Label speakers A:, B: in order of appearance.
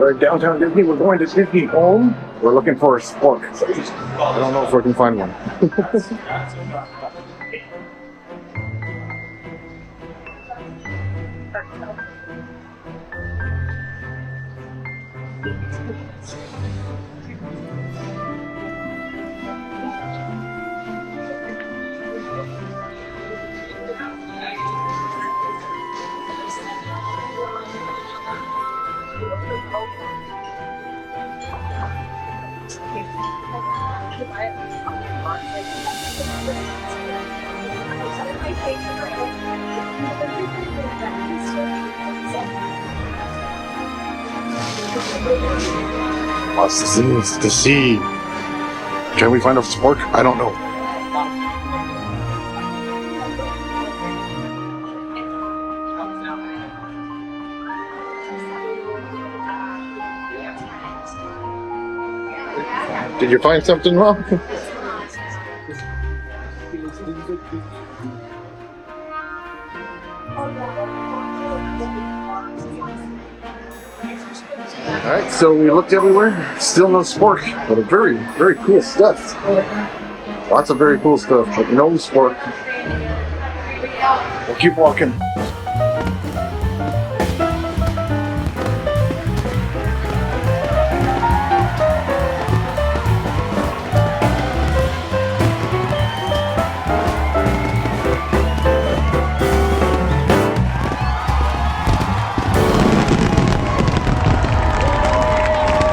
A: We're at downtown Disney. We're going to Disney Home. We're looking for a spork. I don't know if we can find one. Lots of things to see. Can we find a spork? I don't know. Did you find something wrong? Alright, so we looked everywhere, still no spork, but a very, very cool stuff. Lots of very cool stuff, but no spork. We'll keep walking.